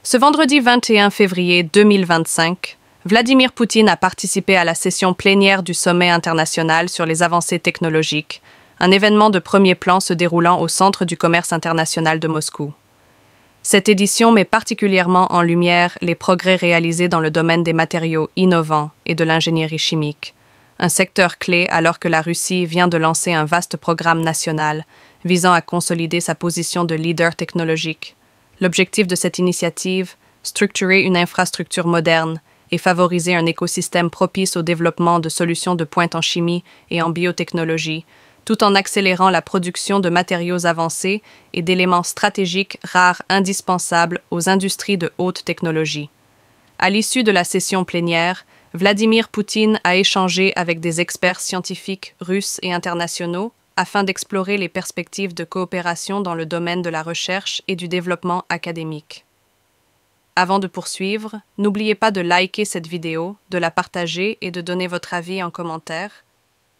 Ce vendredi 21 février 2025, Vladimir Poutine a participé à la session plénière du Sommet international sur les avancées technologiques, un événement de premier plan se déroulant au Centre du commerce international de Moscou. Cette édition met particulièrement en lumière les progrès réalisés dans le domaine des matériaux innovants et de l'ingénierie chimique, un secteur clé alors que la Russie vient de lancer un vaste programme national visant à consolider sa position de leader technologique. L'objectif de cette initiative, structurer une infrastructure moderne et favoriser un écosystème propice au développement de solutions de pointe en chimie et en biotechnologie, tout en accélérant la production de matériaux avancés et d'éléments stratégiques rares indispensables aux industries de haute technologie. À l'issue de la session plénière, Vladimir Poutine a échangé avec des experts scientifiques russes et internationaux afin d'explorer les perspectives de coopération dans le domaine de la recherche et du développement académique. Avant de poursuivre, n'oubliez pas de liker cette vidéo, de la partager et de donner votre avis en commentaire.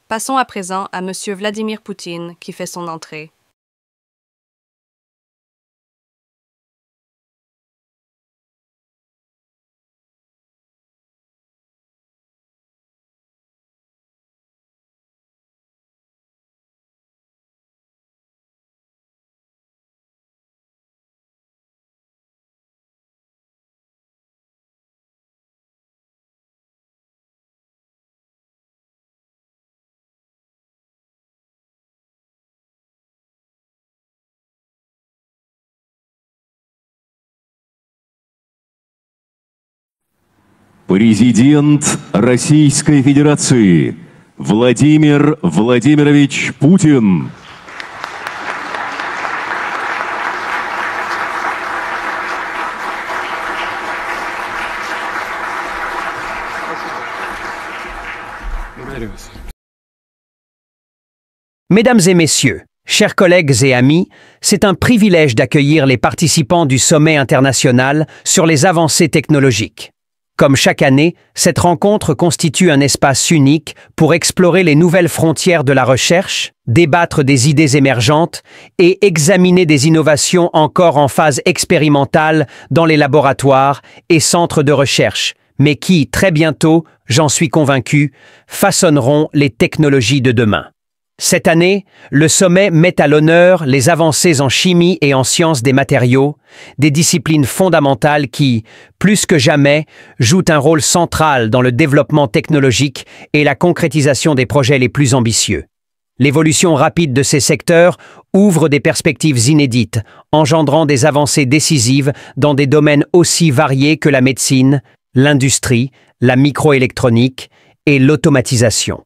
Passons à présent à M. Vladimir Poutine qui fait son entrée. Президент Российской Федерации Владимир Владимирович Путин. Mesdames et messieurs, chers collègues et amis, c'est un privilège d'accueillir les participants du Sommet international sur les avancées technologiques. Comme chaque année, cette rencontre constitue un espace unique pour explorer les nouvelles frontières de la recherche, débattre des idées émergentes et examiner des innovations encore en phase expérimentale dans les laboratoires et centres de recherche, mais qui, très bientôt, j'en suis convaincu, façonneront les technologies de demain. Cette année, le sommet met à l'honneur les avancées en chimie et en sciences des matériaux, des disciplines fondamentales qui, plus que jamais, jouent un rôle central dans le développement technologique et la concrétisation des projets les plus ambitieux. L'évolution rapide de ces secteurs ouvre des perspectives inédites, engendrant des avancées décisives dans des domaines aussi variés que la médecine, l'industrie, la microélectronique et l'automatisation.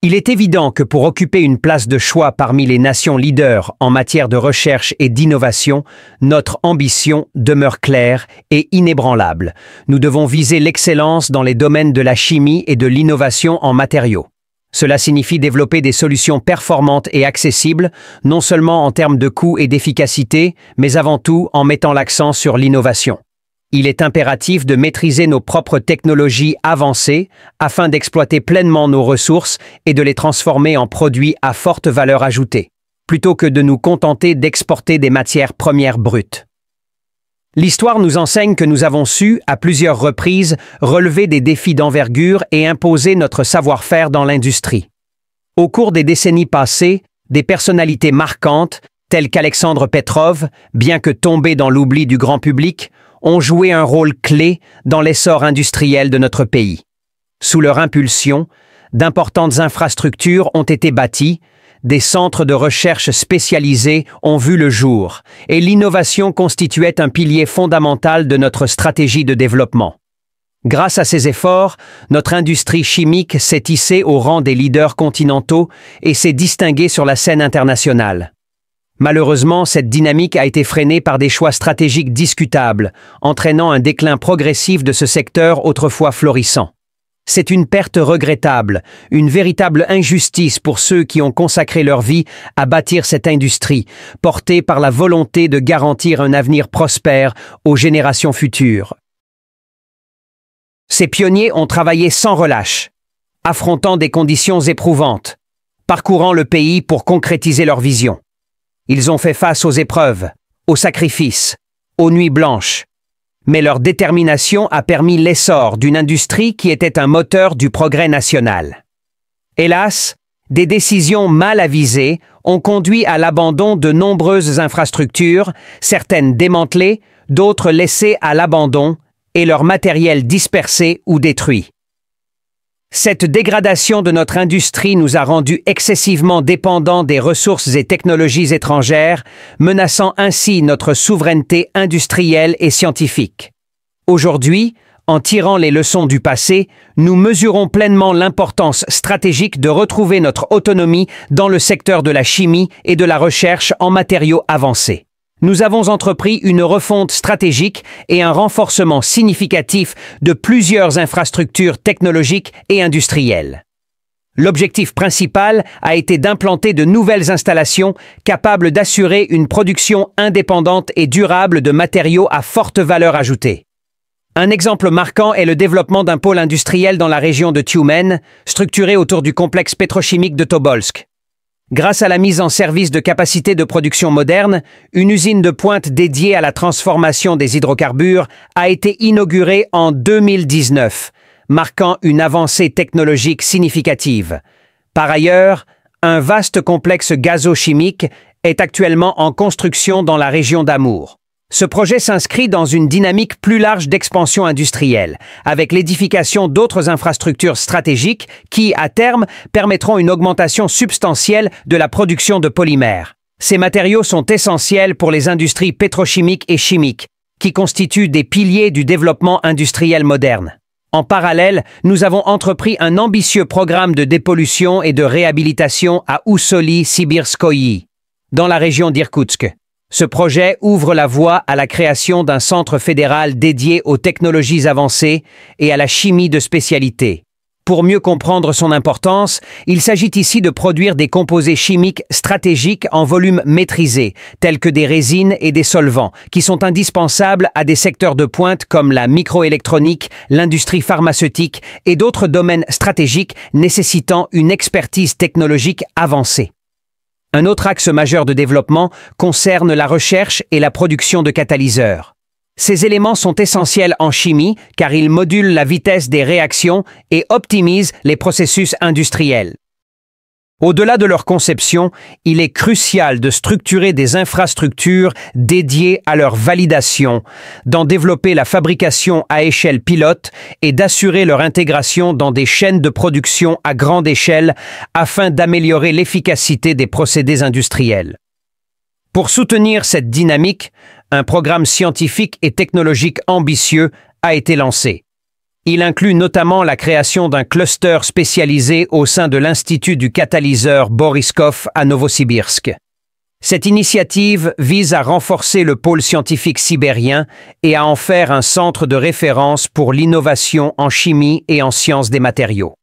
Il est évident que pour occuper une place de choix parmi les nations leaders en matière de recherche et d'innovation, notre ambition demeure claire et inébranlable. Nous devons viser l'excellence dans les domaines de la chimie et de l'innovation en matériaux. Cela signifie développer des solutions performantes et accessibles, non seulement en termes de coût et d'efficacité, mais avant tout en mettant l'accent sur l'innovation. Il est impératif de maîtriser nos propres technologies avancées afin d'exploiter pleinement nos ressources et de les transformer en produits à forte valeur ajoutée, plutôt que de nous contenter d'exporter des matières premières brutes. L'histoire nous enseigne que nous avons su, à plusieurs reprises, relever des défis d'envergure et imposer notre savoir-faire dans l'industrie. Au cours des décennies passées, des personnalités marquantes, telles qu'Alexandre Petrov, bien que tombées dans l'oubli du grand public, ont joué un rôle clé dans l'essor industriel de notre pays. Sous leur impulsion, d'importantes infrastructures ont été bâties, des centres de recherche spécialisés ont vu le jour, et l'innovation constituait un pilier fondamental de notre stratégie de développement. Grâce à ces efforts, notre industrie chimique s'est hissée au rang des leaders continentaux et s'est distinguée sur la scène internationale. Malheureusement, cette dynamique a été freinée par des choix stratégiques discutables, entraînant un déclin progressif de ce secteur autrefois florissant. C'est une perte regrettable, une véritable injustice pour ceux qui ont consacré leur vie à bâtir cette industrie, portée par la volonté de garantir un avenir prospère aux générations futures. Ces pionniers ont travaillé sans relâche, affrontant des conditions éprouvantes, parcourant le pays pour concrétiser leur vision. Ils ont fait face aux épreuves, aux sacrifices, aux nuits blanches. Mais leur détermination a permis l'essor d'une industrie qui était un moteur du progrès national. Hélas, des décisions mal avisées ont conduit à l'abandon de nombreuses infrastructures, certaines démantelées, d'autres laissées à l'abandon et leur matériel dispersé ou détruit. Cette dégradation de notre industrie nous a rendus excessivement dépendants des ressources et technologies étrangères, menaçant ainsi notre souveraineté industrielle et scientifique. Aujourd'hui, en tirant les leçons du passé, nous mesurons pleinement l'importance stratégique de retrouver notre autonomie dans le secteur de la chimie et de la recherche en matériaux avancés. Nous avons entrepris une refonte stratégique et un renforcement significatif de plusieurs infrastructures technologiques et industrielles. L'objectif principal a été d'implanter de nouvelles installations capables d'assurer une production indépendante et durable de matériaux à forte valeur ajoutée. Un exemple marquant est le développement d'un pôle industriel dans la région de Tyumen, structuré autour du complexe pétrochimique de Tobolsk. Grâce à la mise en service de capacités de production modernes, une usine de pointe dédiée à la transformation des hydrocarbures a été inaugurée en 2019, marquant une avancée technologique significative. Par ailleurs, un vaste complexe gazochimique est actuellement en construction dans la région d'Amour. Ce projet s'inscrit dans une dynamique plus large d'expansion industrielle, avec l'édification d'autres infrastructures stratégiques qui, à terme, permettront une augmentation substantielle de la production de polymères. Ces matériaux sont essentiels pour les industries pétrochimiques et chimiques, qui constituent des piliers du développement industriel moderne. En parallèle, nous avons entrepris un ambitieux programme de dépollution et de réhabilitation à Oussoli-Sibirskoïe, dans la région d'Irkoutsk. Ce projet ouvre la voie à la création d'un centre fédéral dédié aux technologies avancées et à la chimie de spécialité. Pour mieux comprendre son importance, il s'agit ici de produire des composés chimiques stratégiques en volume maîtrisé, tels que des résines et des solvants, qui sont indispensables à des secteurs de pointe comme la microélectronique, l'industrie pharmaceutique et d'autres domaines stratégiques nécessitant une expertise technologique avancée. Un autre axe majeur de développement concerne la recherche et la production de catalyseurs. Ces éléments sont essentiels en chimie car ils modulent la vitesse des réactions et optimisent les processus industriels. Au-delà de leur conception, il est crucial de structurer des infrastructures dédiées à leur validation, d'en développer la fabrication à échelle pilote et d'assurer leur intégration dans des chaînes de production à grande échelle afin d'améliorer l'efficacité des procédés industriels. Pour soutenir cette dynamique, un programme scientifique et technologique ambitieux a été lancé. Il inclut notamment la création d'un cluster spécialisé au sein de l'Institut du catalyseur Boriskov à Novosibirsk. Cette initiative vise à renforcer le pôle scientifique sibérien et à en faire un centre de référence pour l'innovation en chimie et en sciences des matériaux.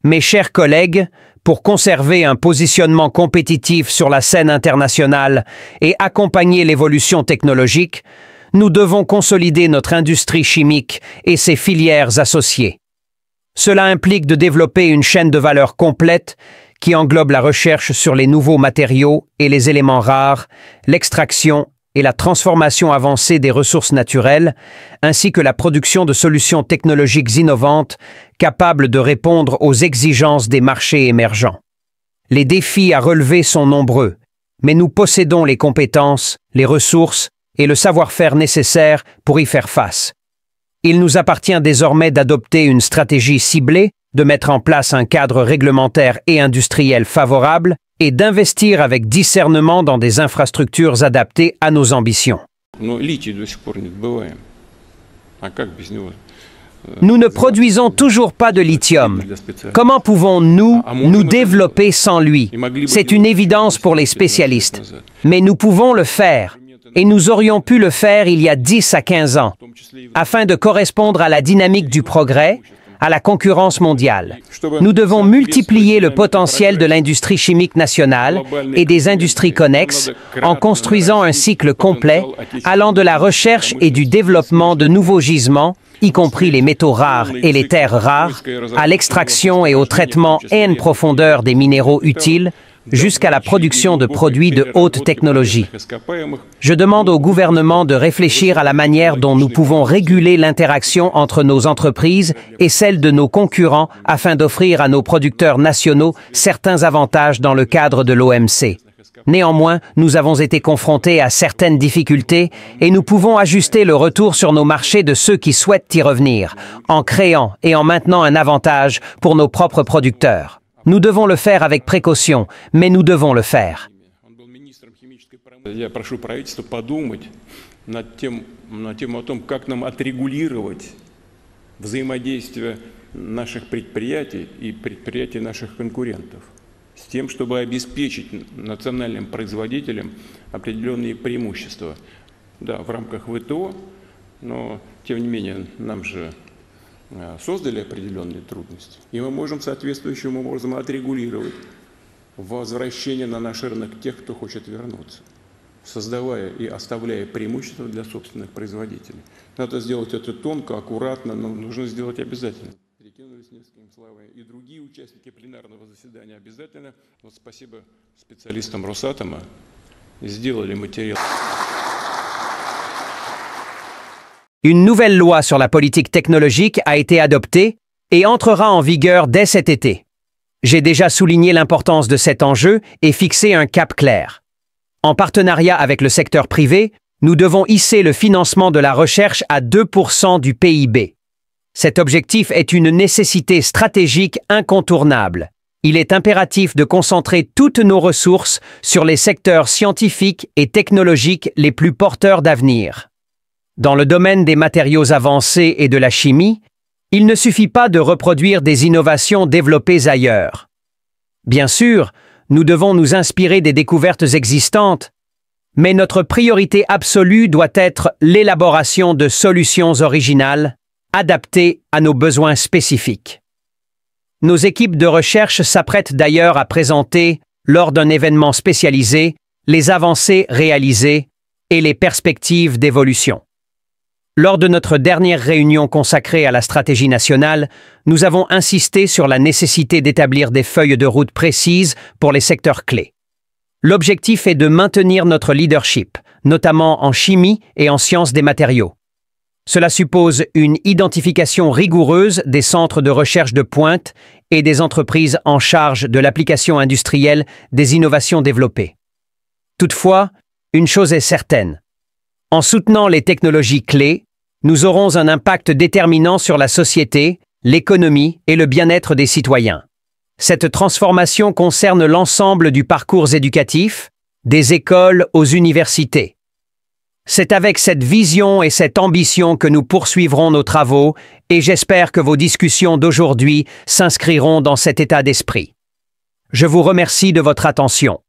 Mes chers collègues, pour conserver un positionnement compétitif sur la scène internationale et accompagner l'évolution technologique, nous devons consolider notre industrie chimique et ses filières associées. Cela implique de développer une chaîne de valeur complète qui englobe la recherche sur les nouveaux matériaux et les éléments rares, l'extraction et la transformation avancée des ressources naturelles, ainsi que la production de solutions technologiques innovantes capables de répondre aux exigences des marchés émergents. Les défis à relever sont nombreux, mais nous possédons les compétences, les ressources et le savoir-faire nécessaire pour y faire face. Il nous appartient désormais d'adopter une stratégie ciblée, de mettre en place un cadre réglementaire et industriel favorable et d'investir avec discernement dans des infrastructures adaptées à nos ambitions. Nous ne produisons toujours pas de lithium. Comment pouvons-nous nous développer sans lui? C'est une évidence pour les spécialistes. Mais nous pouvons le faire. Et nous aurions pu le faire il y a 10 à 15 ans, afin de correspondre à la dynamique du progrès, à la concurrence mondiale. Nous devons multiplier le potentiel de l'industrie chimique nationale et des industries connexes en construisant un cycle complet allant de la recherche et du développement de nouveaux gisements, y compris les métaux rares et les terres rares, à l'extraction et au traitement en profondeur des minéraux utiles, jusqu'à la production de produits de haute technologie. Je demande au gouvernement de réfléchir à la manière dont nous pouvons réguler l'interaction entre nos entreprises et celle de nos concurrents afin d'offrir à nos producteurs nationaux certains avantages dans le cadre de l'OMC. Néanmoins, nous avons été confrontés à certaines difficultés et nous pouvons ajuster le retour sur nos marchés de ceux qui souhaitent y revenir, en créant et en maintenant un avantage pour nos propres producteurs. Nous devons le faire avec précaution, mais nous devons le faire. Я прошу правительство подумать над тем о том, как нам отрегулировать взаимодействие наших предприятий и предприятий наших конкурентов, с тем, чтобы обеспечить национальным производителям определенные преимущества. Да, в рамках ВТО, но тем не менее нам же создали определенные трудности, и мы можем соответствующим образом отрегулировать возвращение на наш рынок тех, кто хочет вернуться, создавая и оставляя преимущества для собственных производителей. Надо сделать это тонко, аккуратно, но нужно сделать обязательно. Перекинулись несколькими словами. И другие участники пленарного заседания обязательно. Вот спасибо специалистам Росатома. Сделали материал. Une nouvelle loi sur la politique technologique a été adoptée et entrera en vigueur dès cet été. J'ai déjà souligné l'importance de cet enjeu et fixé un cap clair. En partenariat avec le secteur privé, nous devons hisser le financement de la recherche à 2% du PIB. Cet objectif est une nécessité stratégique incontournable. Il est impératif de concentrer toutes nos ressources sur les secteurs scientifiques et technologiques les plus porteurs d'avenir. Dans le domaine des matériaux avancés et de la chimie, il ne suffit pas de reproduire des innovations développées ailleurs. Bien sûr, nous devons nous inspirer des découvertes existantes, mais notre priorité absolue doit être l'élaboration de solutions originales, adaptées à nos besoins spécifiques. Nos équipes de recherche s'apprêtent d'ailleurs à présenter, lors d'un événement spécialisé, les avancées réalisées et les perspectives d'évolution. Lors de notre dernière réunion consacrée à la stratégie nationale, nous avons insisté sur la nécessité d'établir des feuilles de route précises pour les secteurs clés. L'objectif est de maintenir notre leadership, notamment en chimie et en sciences des matériaux. Cela suppose une identification rigoureuse des centres de recherche de pointe et des entreprises en charge de l'application industrielle des innovations développées. Toutefois, une chose est certaine. En soutenant les technologies clés, nous aurons un impact déterminant sur la société, l'économie et le bien-être des citoyens. Cette transformation concerne l'ensemble du parcours éducatif, des écoles aux universités. C'est avec cette vision et cette ambition que nous poursuivrons nos travaux et j'espère que vos discussions d'aujourd'hui s'inscriront dans cet état d'esprit. Je vous remercie de votre attention.